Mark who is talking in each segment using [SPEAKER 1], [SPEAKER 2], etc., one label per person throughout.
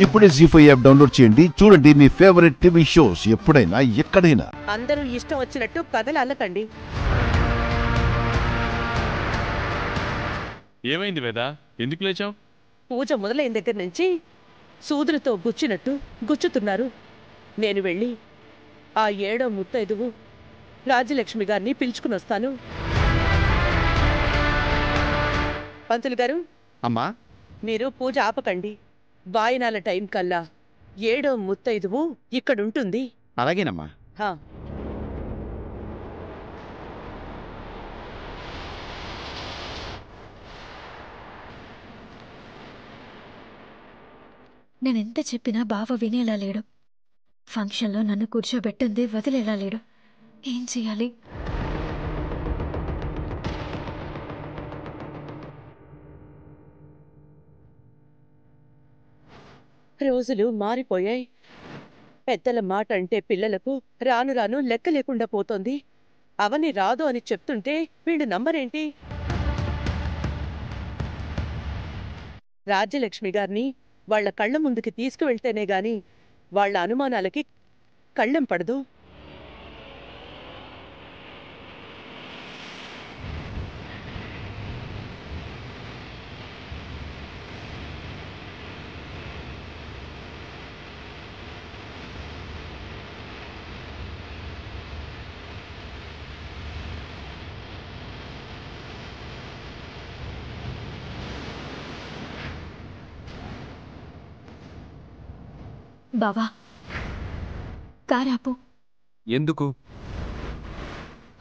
[SPEAKER 1] ఇప్పుడే జీ5 app download చేయండి. చూడండి మీ ఫేవరెట్ టీవీ షోస్ ఎప్పుడైనా ఎక్కడైనా.
[SPEAKER 2] అందరూ ఇష్టం వచ్చినట్టు కథలు అల్లకండి.
[SPEAKER 3] ఏమైంది వేద? ఎందుకు లేచావు?
[SPEAKER 2] పూజ మొదలైన దగ్గర నుంచి సూదులతో గుచ్చినట్టు గుచ్చుతున్నారు. నేను వెళ్ళి ఆ 7వ ముత్తైదువు రాజ్యలక్ష్మి గారిని పిలుచుకుని వస్తాను. పంతులు గారు,
[SPEAKER 4] అమ్మా,
[SPEAKER 2] మీరు పూజ ఆపకండి. వాయినాల టైం కల్లా 7వ ముత్తైదువు ఇక్కడుంటుంది.
[SPEAKER 4] అలాగేనమ్మా.
[SPEAKER 2] హా.
[SPEAKER 5] నేనెంత చెప్పినా బావ వినేలా లేడు. ఫంక్షన్లో నన్ను కూర్చోబెట్టింది వదిలేలా లేడు. ఏం చేయాలి?
[SPEAKER 2] రోజులు మారిపోయాయి. పెద్దల మాట అంటే పిల్లలకు రాను రాను లెక్క లేకుండా పోతోంది. అవని రాదు అని చెప్తుంటే వీళ్ళు నమ్మరేంటి? రాజ్యలక్ష్మి గారిని వాళ్ల కళ్ళ ముందుకి తీసుకువెళ్తేనే గాని వాళ్ల అనుమానాలకి కళ్ళెం పడదు.
[SPEAKER 5] బావా, కారాపు.
[SPEAKER 3] ఎందుకు?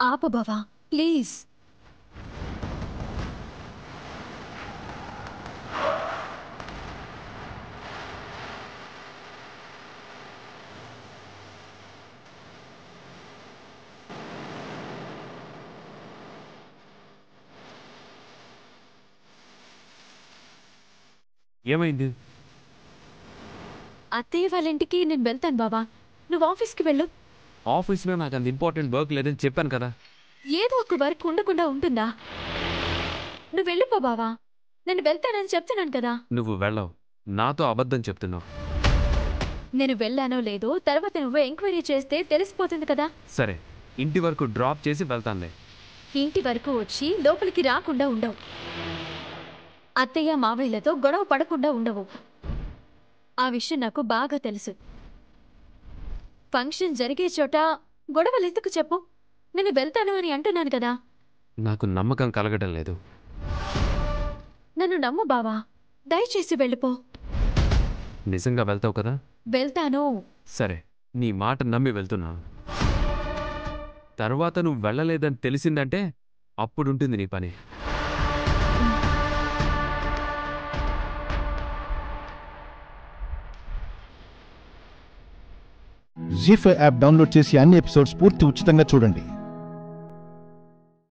[SPEAKER 5] ఆపు బావా, ప్లీజ్.
[SPEAKER 3] ఏమైంది?
[SPEAKER 5] అత్తయ్య వాళ్ళ ఇంటికి నేను వెళ్తాను బావా. నువ్వు ఆఫీస్కి వెళ్ళు.
[SPEAKER 3] ఆఫీస్లో నాకు అంత ఇంపార్టెంట్ వర్క్ లేదని చెప్పాను కదా.
[SPEAKER 5] ఏదో ఒక వర్క్ ఉండకుండా ఉంటుందా? నువ్వు వెళ్ళిపో బావా. నేను వెళ్తానని చెప్తున్నాను కదా.
[SPEAKER 3] నువ్వు వెళ్ళవు, నాతో అబద్ధం చెప్తున్నావు.
[SPEAKER 5] నేను వెళ్ళానో లేదో తర్వాత నువ్వు ఎంక్వైరీ చేస్తే తెలిసిపోతుంది కదా.
[SPEAKER 3] సరే, ఇంటి వరకు డ్రాప్ చేసి వెళ్తానులే.
[SPEAKER 5] ఇంటి వరకు వచ్చి లోపలికి రాకుండా ఉండవు. అత్తయ్య మావయ్యలతో గొడవ పడకుండా ఉండవు. ఆ విషయం నాకు బాగా తెలుసు. ఫంక్షన్ జరిగే చోట గొడవలు ఎందుకు చెప్పు? నేను వెళ్తాను అని అంటున్నాను కదా.
[SPEAKER 3] నాకు నమ్మకం కలగడం లేదు.
[SPEAKER 5] నన్ను నమ్ము బావా, దయచేసి వెళ్ళిపో.
[SPEAKER 3] నిజంగా వెళ్తావు కదా?
[SPEAKER 5] వెళ్తాను.
[SPEAKER 3] సరే, నీ మాట నమ్మి వెళ్తున్నా. తర్వాత నువ్వు వెళ్ళలేదని తెలిసిందంటే అప్పుడుంటుంది నీ పని.
[SPEAKER 1] జీ5 యాప్ డౌన్లోడ్ చేసి అన్ని ఎపిసోడ్స్ పూర్తి ఉచితంగా చూడండి.